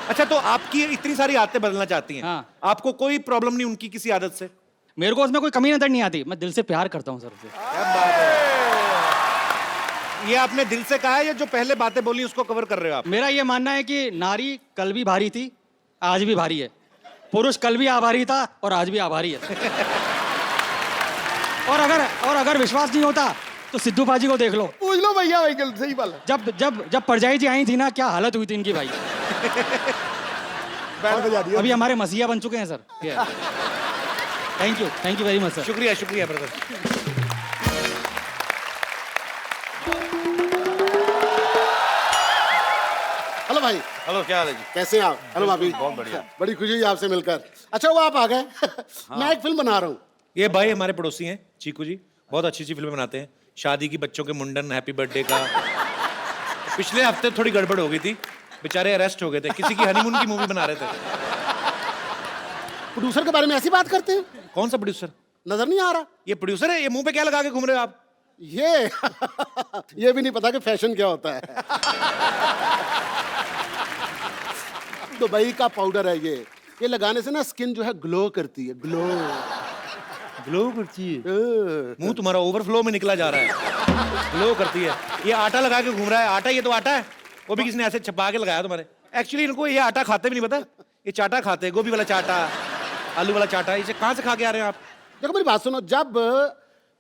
अच्छा, तो आपकी इतनी सारी आदतें बदलना चाहती हैं, हाँ। आपको कोई प्रॉब्लम नहीं उनकी किसी आदत से? मेरे को उसमें कोई कमी नजर नहीं आती, मैं दिल से प्यार करता हूँ सर उसे। क्या बात है, ये आपने दिल से कहा है या जो पहले बातें बोली उसको कवर कर रहे हो आप? मेरा ये मानना है कि नारी कल भी भारी थी, आज भी भारी है। पुरुष कल भी आभारी था और आज भी आभारी है। और अगर विश्वास नहीं होता तो सिद्धू बाजी को देख लो। पूछ लो भैया, भाई सही बात है। जब परजाई जी आई थी ना, क्या हालत हुई थी इनकी भाई। बैंड बजा दिया। अभी हमारे मसीहा बन चुके हैं sir. Thank you very much sir. शुक्रिया शुक्रिया ब्रदर। हेलो भाई। हेलो, क्या हाल है जी? कैसे हैं आप? हेलो भाभी। बहुत बढ़िया। बड़ी खुशी हुई आपसे मिलकर। अच्छा वो आप आ गए। मैं एक फिल्म बना रहा हूँ। ये भाई हमारे पड़ोसी हैं चीकू जी, बहुत अच्छी अच्छी फिल्में बनाते हैं। शादी की, बच्चों के मुंडन, हैप्पी बर्थडे का। पिछले हफ्ते थोड़ी गड़बड़ हो गई थी, बेचारे अरेस्ट हो गए थे, किसी की हनीमून की मूवी बना रहे थे। प्रोड्यूसर के बारे में ऐसी बात करते हैं? कौन सा प्रोड्यूसर? नजर नहीं आ रहा? ये प्रोड्यूसर है? ये मुंह पे क्या लगा के घूम रहे हो आप? ये ये भी नहीं पता कि फैशन क्या होता है। दुबई का पाउडर है ये लगाने से ना स्किन जो है ग्लो करती है। ग्लो करती है। मुंह तुम्हारा ओवरफ्लो में निकला जा रहा है, ग्लो करती है। ये आटा लगा के घूम रहा है। आटा, ये तो आटा है, वो भी किसी ने ऐसे छपा के लगाया तुम्हारे। एक्चुअली इनको ये आटा खाते भी नहीं पता, ये चाटा खाते हैं, गोभी वाला चाटा, आलू वाला चाटा। इसे कहाँ से खा के आ रहे हैं आप? देखो मेरी बात सुनो, जब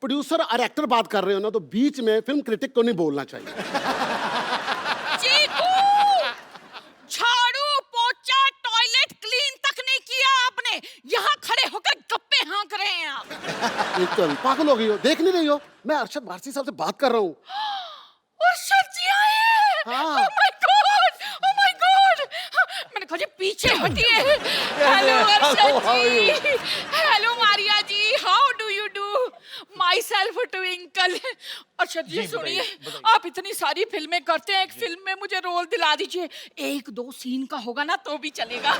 प्रोड्यूसर और एक्टर बात कर रहे हो ना तो बीच में फिल्म क्रिटिक को नहीं बोलना चाहिए। चीकू, झाड़ू पोछा टॉयलेट क्लीन तक नहीं किया आपने, यहाँ खड़े होकर गप्पे हाँक रहे हैं आप। बिल्कुल पागल हो गई हो, देख नहीं रही हो? मैं अरशद वारसी साहब से बात कर रहा हूँ। अरशद जी आए हैं। हाँ। Oh my God, oh my God। मैंने कहा जी पीछे हटिए। Hello Arshad ji, hello Maria ji, how do you do? Myself Twinkle. Arshad ji सुनिए, आप इतनी सारी फिल्में करते हैं, एक फिल्म में मुझे रोल दिला दीजिए। एक दो सीन का होगा ना तो भी चलेगा।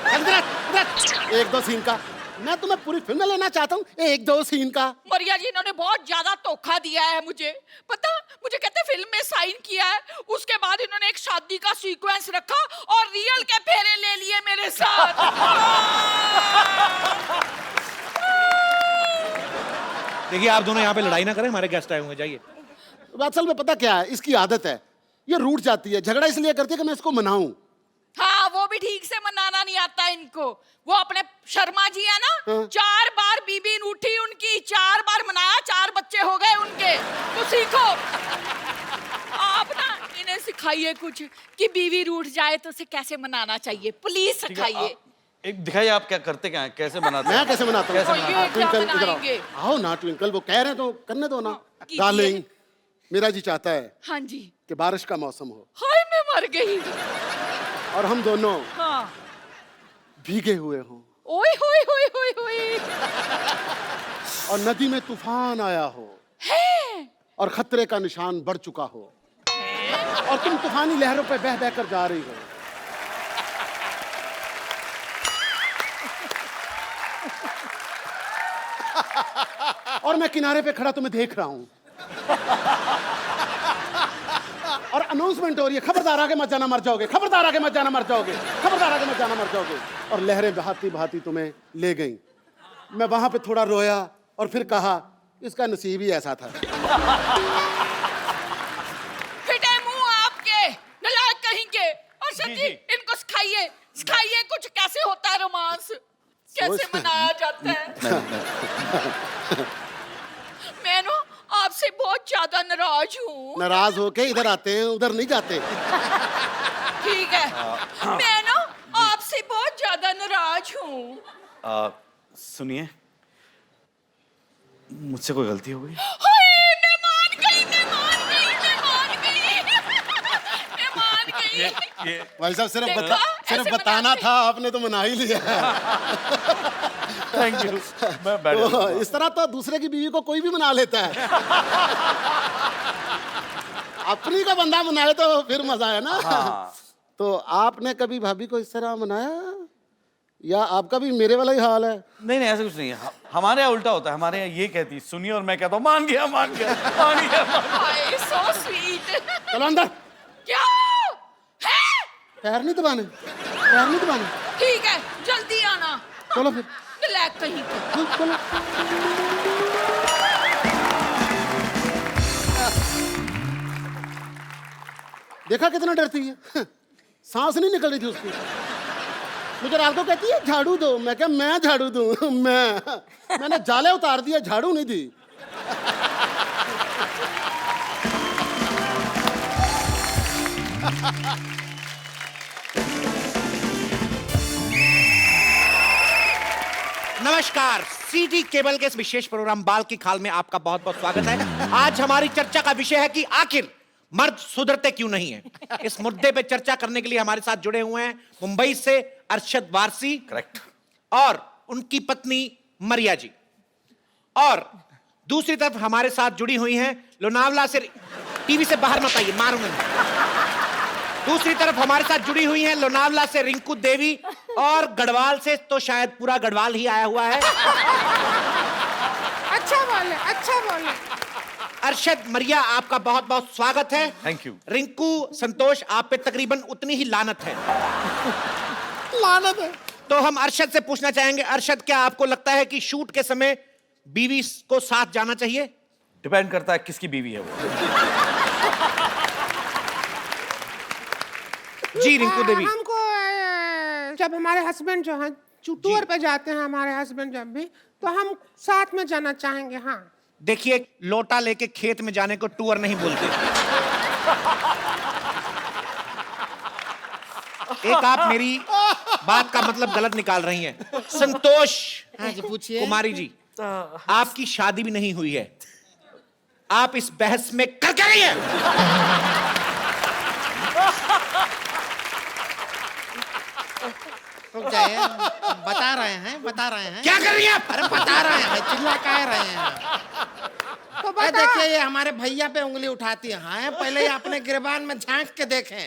एक दो सीन का? मैं तुम्हें पूरी फिल्म में लेना चाहता हूँ, एक दो सीन का। मरिया जी इन्होंने बहुत ज्यादा धोखा दिया है मुझे, पता? मुझे कहते फिल्म में साइन किया है, उसके बाद इन्होंने एक शादी का सीक्वेंस रखा और रियल के फेरे ले लिए मेरे साथ। देखिए आप दोनों यहाँ पे लड़ाई ना करें, हमारे गेस्ट आए होंगे, जाइए। असल में पता क्या है, इसकी आदत है, ये रूठ जाती है, झगड़ा इसलिए करती है कि मैं इसको मनाऊं। हाँ, वो भी ठीक से मनाना नहीं आता इनको। वो अपने शर्मा जी है ना, 4 बार बीबी उठी उनकी, 4 बार मनाया, 4 बच्चे हो गए उनके। तो सीखो आप ना, इन्हें सिखाइए कुछ कि बीवी रूठ जाए तो उसे कैसे मनाना चाहिए, प्लीज सिखाइए। एक दिखाइए आप क्या करते, क्या है, कैसे बनाते हैं? मैं कैसे बनाता हूँ? ट्विंकल इधर आओ ना। ट्विंकल वो कह रहे हैं तो करने दो ना। डार्लिंग, मेरा जी चाहता है हाँ जी कि बारिश का मौसम हो हाय मैं मर गई। और हम दोनों हाँ। भीगे हुए हों ओए होए होए होए होए। और नदी में तूफान आया हो है। और खतरे का निशान बढ़ चुका हो और तुम तूफानी लहरों पे बह बह कर जा रही हो। और मैं किनारे पे खड़ा तुम्हें देख रहा हूं और अनाउंसमेंट हो रही है, खबरदार आगे मत जाना मर जाओगे, खबरदार आगे मत जाना मर जाओगे, खबरदार आगे मत जाना मर जाओगे। और लहरें बहाती बहाती तुम्हें ले गईं। मैं वहां पे थोड़ा रोया और फिर कहा इसका नसीब ही ऐसा था। फिटे मुंह आपके, नालायक कहेंगे। और सच्ची इनको सिखाइए, सिखाइए कुछ कैसे होता है रोमांस, कैसे मनाया जाता है। मैं ना आपसे बहुत ज्यादा नाराज हूँ। नाराज होके इधर आते हैं, उधर नहीं जाते। ठीक है, मैं ना आपसे बहुत ज्यादा नाराज हूँ। सुनिए, मुझसे कोई गलती हो गई? मैं मान गई, मैं मान गई, मैं मान गई, मैं मान गई। भाई साहब सिर्फ बताना था, आपने तो मना ही लिया। Thank you. मैं बैठ तो इस तरह तो दूसरे की बीवी को कोई भी मना लेता है। अपनी का बंदा मनाए तो फिर मजा है ना। हाँ। तो आपने कभी भाभी को इस तरह मनाया या आपका भी मेरे वाला ही हाल है? नहीं नहीं, ऐसा कुछ नहीं है। हमारे यहाँ उल्टा होता है। हमारे यहाँ ये कहती सुनिए और मैं कहता हूँ मान गया मान गया मान गया। So sweet. चलो अंदर। क्या पैर नहीं दबाने ठीक है, जल्दी आना। चलो फिर ब्लैक कहीं पे। चलो। देखा कितना डरती है, सांस नहीं निकल रही थी उसकी। मुझे रात को कहती है झाड़ू दो, मैं क्या मैं झाड़ू दूं? मैंने जाले उतार दिया, झाड़ू नहीं दी। नमस्कार, सीटी केबल के इस विशेष प्रोग्राम बाल की खाल में आपका बहुत बहुत स्वागत है। आज हमारी चर्चा का विषय है कि आखिर मर्द सुधरते क्यों नहीं है। इस मुद्दे पे चर्चा करने के लिए हमारे साथ जुड़े हुए हैं मुंबई से अरशद वारसी, करेक्ट, और उनकी पत्नी मरिया जी, और दूसरी तरफ हमारे साथ जुड़ी हुई हैं लोनावला से, टीवी से बाहर मत आइए मारूंगा। दूसरी तरफ हमारे साथ जुड़ी हुई हैं लोनावला से रिंकू देवी, और गढ़वाल से तो शायद पूरा गढ़वाल ही आया हुआ है। अच्छा बोले। अरशद, मरिया, आपका बहुत बहुत स्वागत है। Thank you. रिंकू, संतोष, आप पे तकरीबन उतनी ही लानत है। लानत है। तो हम अरशद से पूछना चाहेंगे, अरशद, क्या आपको लगता है कि शूट के समय बीवी को साथ जाना चाहिए? डिपेंड करता है किसकी बीवी है वो। जी रिंकू देवी। हमको जब हमारे हस्बैंड जो हैं टूर पे जाते हैं, हमारे हस्बैंड जब भी, तो हम साथ में जाना चाहेंगे। हाँ, देखिए, लोटा लेके खेत में जाने को टूर नहीं बोलते। एक आप मेरी बात का मतलब गलत निकाल रही हैं। संतोष, हाँ जी, पूछिए। कुमारी जी, आपकी शादी भी नहीं हुई है, आप इस बहस में कर क्या रही है? रुक जाइए, बता रहे हैं। क्या कर रही हैं आप? अरे बता रहे हैं, चिल्ला क्या रहे हैं? तो अरे देखिए, ये हमारे भैया पे उंगली उठाती है। पहले ये अपने गिरबान में झांक के देखें,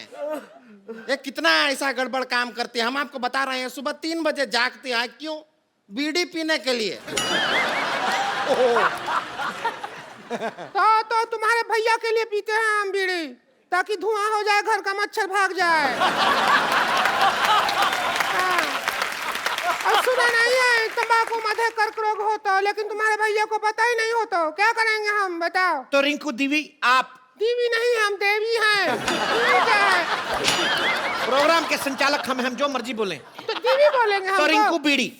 ये कितना ऐसा गड़बड़ काम करती है। हम आपको बता रहे हैं, सुबह 3 बजे जागती है। क्यों? बीड़ी पीने के लिए। तो तुम्हारे भैया के लिए पीते हैं हम बीड़ी, ताकि धुआं हो जाए, घर का मच्छर भाग जाए। हाँ। और सुना नहीं है तंबाकू मधे कर्क रोग होता, लेकिन तुम्हारे भैया को पता ही नहीं होता। क्या करेंगे हम, बताओ? तो रिंकू देवी, आप देवी नहीं, हम देवी हैं। देवी क्या है? प्रोग्राम के संचालक हम जो मर्जी बोलें। तो देवी बोलेंगे हम। तो रिंकू, बीड़ी,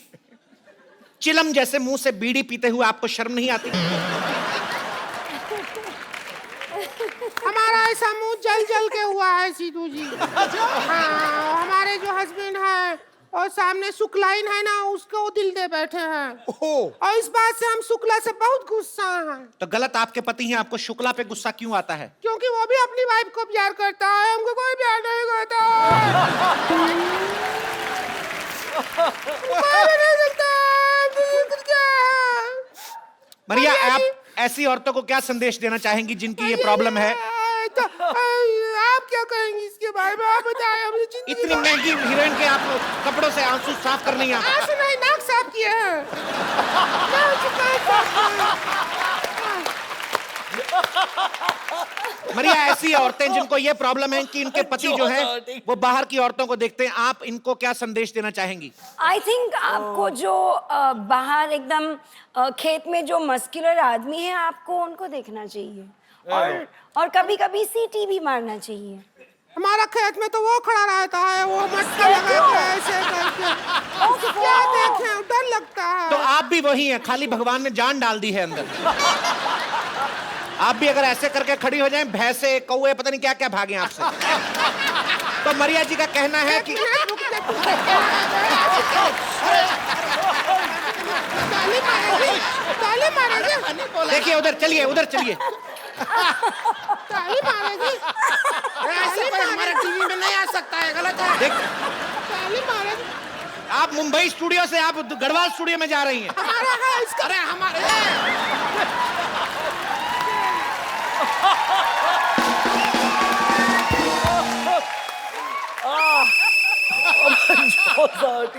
चिलम जैसे मुंह से बीड़ी पीते हुए आपको शर्म नहीं आती? हमारा ऐसा मुंह जल के हुआ है सीधू जी। हाँ, हमारे जो हस्बैंड हैं और सामने शुक्लाइन है ना, उसको दिल दे बैठे हैं। और इस बात से हम शुक्ला से बहुत गुस्सा हैं। तो गलत आपके पति हैं, आपको शुक्ला पे गुस्सा क्यों आता है? क्योंकि वो भी अपनी वाइफ को प्यार करता है, हमको कोई प्यार नहीं करता। मरिया, आप ऐसी औरतों को क्या संदेश देना चाहेंगी जिनकी ये प्रॉब्लम है? तो आप क्या कहेंगी इसके बारे में, आप बताएं। हमें इतनी महंगी हीरोइन के आप कपड़ों से आंसू साफ कर नहीं आता? आंसू नहीं, नाक साफ किए हैं। मरिया, ऐसी औरतें जिनको ये प्रॉब्लम है कि इनके पति जो है वो बाहर की औरतों को देखते हैं, आप इनको क्या संदेश देना चाहेंगी? आई थिंक आपको जो बाहर एकदम खेत में जो मस्कुलर आदमी है, आपको उनको देखना चाहिए, और कभी कभी सीटी भी मारना चाहिए। हमारा खेत में तो वो खड़ा रहता है, वो मटका लगा के ऐसे करके। क्या देखें, डर लगता है। तो आप भी वही हैं, खाली भगवान ने जान डाल दी है अंदर। आप भी अगर ऐसे करके खड़ी हो जाएं, भैंसे, कौवे, पता नहीं क्या क्या भागे आपसे। तो मरिया जी का कहना है कि ताली मारेगी। देखिए, उधर चलिए, उधर चलिए। ताली मारेगी। ऐसे कोई हमारे टीवी में नहीं आ सकता है, गलत है। देख, ताली मारेगी। आप मुंबई स्टूडियो से आप गढ़वाल स्टूडियो में जा रही हैं। हमारा है इसका। अरे हमारे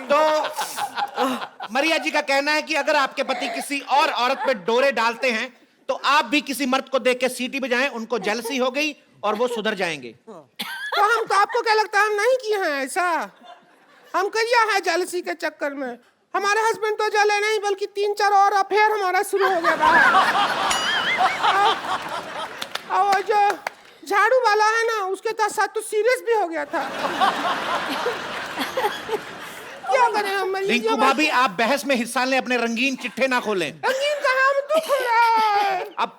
तो मरिया जी का कहना है कि अगर आपके पति किसी और औरत पे डोरे डालते हैं, तो आप भी किसी मर्द को देख के सीटी बजाएं, उनको जेलसी हो गई और वो सुधर जाएंगे। तो आपको क्या लगता है हम नहीं किए हैं ऐसा? हम किया है जेलसी के चक्कर में। हमारे हस्बैंड तो जले नहीं बल्कि 3-4 और अफेयर हमारा शुरू हो गया था। और जो झाड़ू वाला है ना उसके साथ तो सीरियस भी हो गया था। क्या करें हम? रिंकू भाभी आप बहस में हिस्सा लें, अपने रंगीन चिट्ठे ना खोलें। रंगीन कहाँ, हम दुख रहा है, अब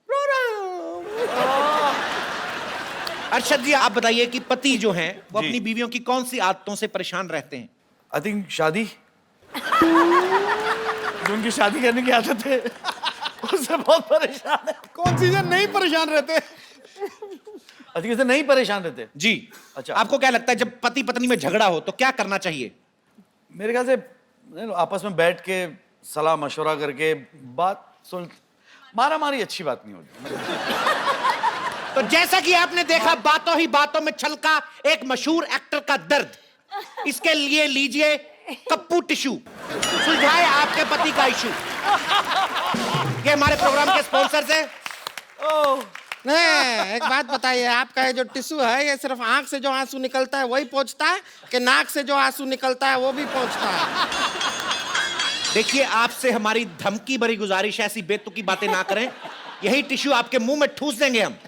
रो रहा हूँ। अरशद जी आप बताइए कि पति जो हैं वो अपनी बीवियों की कौन सी आदतों से परेशान रहते हैं? आई थिंक शादी जो उनकी शादी करने की आदत है उससे बहुत परेशान है। कौन सी चीजें नहीं परेशान रहते? अधिक से नहीं परेशान रहते जी। अच्छा, आपको क्या लगता है जब पति पत्नी में झगड़ा हो तो क्या करना चाहिए? मेरे ख्याल से आपस में बैठ के सलाह मशवरा करके बात सुन, मारा मारी अच्छी बात नहीं होती। तो जैसा कि आपने देखा बातों ही बातों में छलका एक मशहूर एक्टर का दर्द, इसके लिए लीजिए कप्पू टिश्यू, सुलझाए आपके पति का इशू। ये हमारे प्रोग्राम के स्पॉन्सर्स हैं। नहीं, एक बात बताइए, आपका ये जो टिश्यू है ये सिर्फ आंख से जो आंसू निकलता है वही पहुंचता है कि नाक से जो आंसू निकलता है वो भी पहुंचता है? देखिए आपसे हमारी धमकी भरी गुजारिश है, ऐसी बेतुकी बातें ना करें। यही टिश्यू आपके मुंह में ठूस देंगे हम।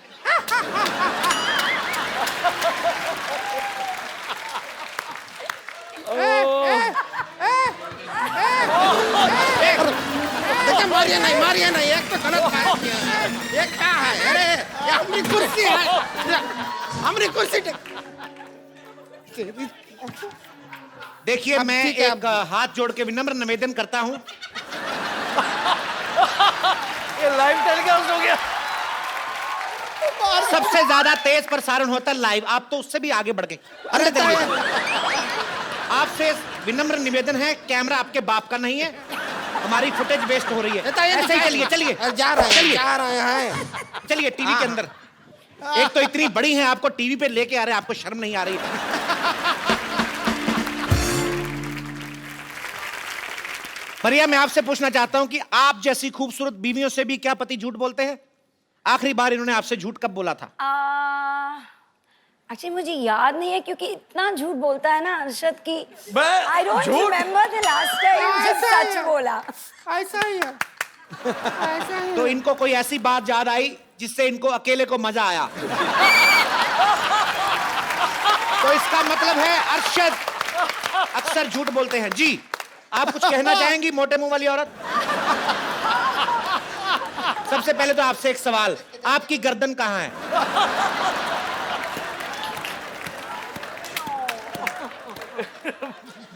देखिए मारिए नहीं, एक तो गलत बात किया है, एक क्या है? अरे ये हमारी कुर्सी है, हमारी कुर्सी। देखिए मैं एक हाथ जोड़ के विनम्र निवेदन करता हूं। ये लाइव टेलीकास्ट हो गया। सबसे ज्यादा तेज प्रसारण होता है लाइव, आप तो उससे भी आगे बढ़ गए। अरे आपसे विनम्र निवेदन है, कैमरा आपके बाप का नहीं है, हमारी फुटेज वेस्ट हो रही है। ऐसे ही चलिए जा रहे हैं चलिए टीवी के अंदर। एक तो इतनी बड़ी है आपको टीवी पे लेके आ रहे हैं, आपको शर्म नहीं आ रही? परिया मैं आपसे पूछना चाहता हूं कि आप जैसी खूबसूरत बीवियों से भी क्या पति झूठ बोलते हैं? आखिरी बार इन्होंने आपसे झूठ कब बोला था? एक्चुअली मुझे याद नहीं है क्योंकि इतना झूठ बोलता है ना अरशद की। आई डोंट झूठ? रिमेम्बर द लास्ट टाइम जब ऐसा ही सच है। बोला। ऐसा ही है, ऐसा ही तो है। इनको कोई ऐसी बात याद आई जिससे इनको अकेले को मजा आया? तो इसका मतलब है अरशद अक्सर झूठ बोलते हैं। जी आप कुछ कहना चाहेंगी मोटे मुंह वाली औरत? सबसे पहले तो आपसे एक सवाल, आपकी गर्दन कहां है?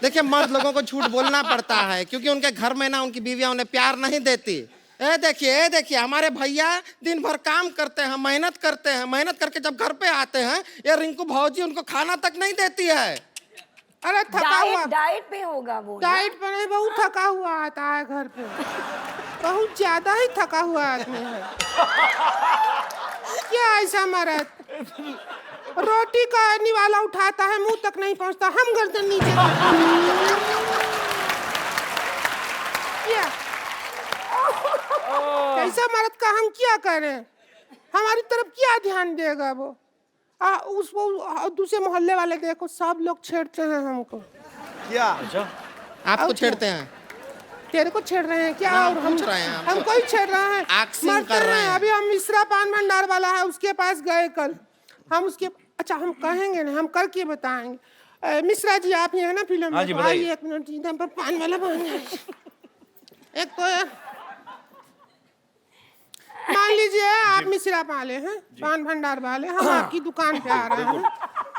देखिए मर्द लोगों को झूठ बोलना पड़ता है क्योंकि उनके घर में ना उनकी बीवियां उन्हें प्यार नहीं देती। ए देखिए हमारे भैया दिन भर काम करते हैं, मेहनत करते हैं, मेहनत करके जब घर पे आते हैं ये रिंकू भौजी उनको खाना तक नहीं देती है। अरे थका हुआ, डाइट पे होगा वो। डाइट पे नहीं, बहुत थका हुआ आता है घर पे, बहुत ज्यादा ही थका हुआ आदमी है। क्या ऐसा मरद रोटी का निवाला उठाता है मुंह तक नहीं पहुंचता, हम गर्दन नीचे क्या कैसा मर्द का हम क्या करें? हमारी तरफ क्या ध्यान देगा वो? उसको दूसरे मोहल्ले वाले देखो सब लोग छेड़ते हैं हमको। क्या? आपको छेड़ते हैं? तेरे को छेड़ रहे हैं क्या? हाँ, और पूछ रहे हैं हमसे। हमको ही छेड़ रहे हैं, एक्सिंग मरते कर रहे हैं। अभी हम मिश्रा पान भंडार वाला है उसके पास गए कल, हम उसके अच्छा हम कहेंगे ना, हम करके बताएंगे। मिश्रा जी आप ही है ना फिल्म हाँ जी, में? बताइए। आइए एक मिनट, इधर पर पान वाला बन जाए। एक तो मान लीजिए आप मिश्रा वाले हैं, पान भंडार वाले, हम आपकी दुकान पे आ रहे हैं,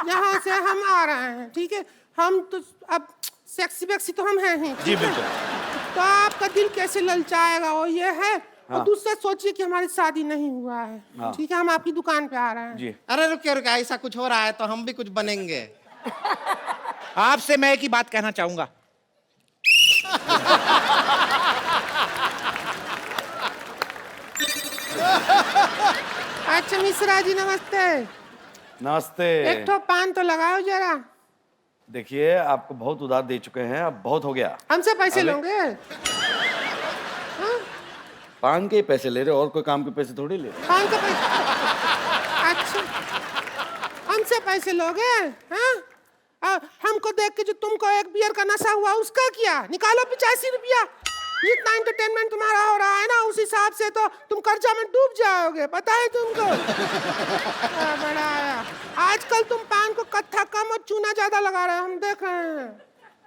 यहाँ से हम आ रहे हैं, ठीक है? हम तो अब सेक्सी वेक्सी तो हम हैं ही, जी बिल्कुल। तो आपका दिल कैसे ललचाएगा वो ये है। और दूसरा सोचिए कि हमारी शादी नहीं हुआ है, ठीक है? हम आपकी दुकान पे आ रहे हैं। जी अरे रुकिए ऐसा कुछ हो रहा है तो हम भी कुछ बनेंगे। आपसे मैं एक ही बात कहना चाहूंगा, अच्छा मिश्रा जी नमस्ते। नमस्ते। एक ठो पान तो लगाओ जरा। देखिए आपको बहुत उधार दे चुके हैं, अब बहुत हो गया। हमसे पैसे लोगे? पान के पैसे ले रहे, और कोई काम के पैसे थोड़ी ले रहे। पान का पैसा? अच्छा हमसे कितने पैसे लोगे? हाँ? हमको देख के जो तुमको एक बियर का नशा हुआ उसका क्या? निकालो 85 रुपया। जितना एंटरटेनमेंट तुम्हारा हो रहा है ना उस हिसाब से तो तुम कर्जा में डूब जाओगे, पता है तुमको? बड़ा आया। आजकल तुम पान को कत्था कम और चूना ज्यादा लगा रहे हो, हम देख रहे हैं।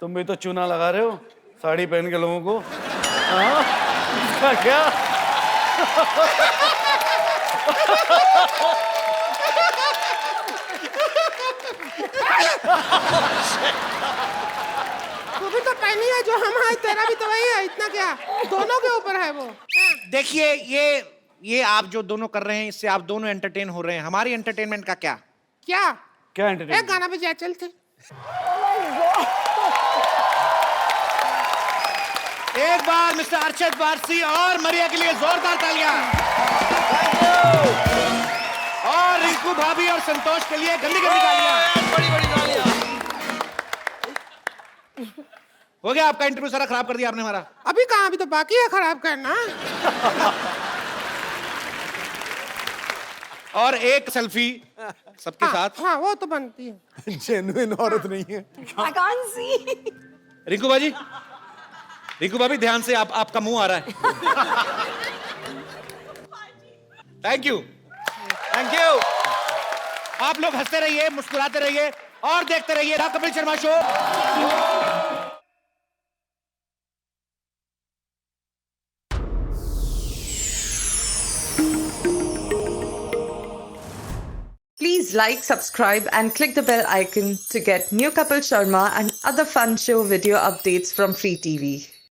तुम भी तो चूना लगा रहे हो साड़ी पहन के लोगों को। हाँ? इसका क्या? तू भी तो पहनी है जो हम है, तेरा भी तो वही है, इतना क्या? दोनों के ऊपर है वो। देखिए ये आप जो दोनों कर रहे हैं इससे आप दोनों एंटरटेन हो रहे हैं, हमारी एंटरटेनमेंट का क्या? क्या एंटरटेनमेंट? एक गाना बजा चलते। एक बार मिस्टर अर्शद वारसी और मरिया के लिए जोरदार तालियां। और रिंकू भाभी और संतोष के लिए गंदी गंदी तालियां। बड़ी बड़ी तालियां। हो गया आपका इंटरव्यू, सारा खराब कर दिया आपने हमारा। अभी कहाँ, अभी तो बाकी है खराब करना। और एक सेल्फी सबके साथ। हाँ वो तो बनती है। जेन्युइन औरत नहीं है। I can't see. रिंकू भाभी ध्यान से, आपका मुंह आ रहा है। Thank you. आप लोग हंसते रहिए, मुस्कुराते रहिए और देखते रहिए the Kapil Sharma show. Please like, subscribe and click the bell icon to get new Kapil Sharma and other fun show video updates from Free TV.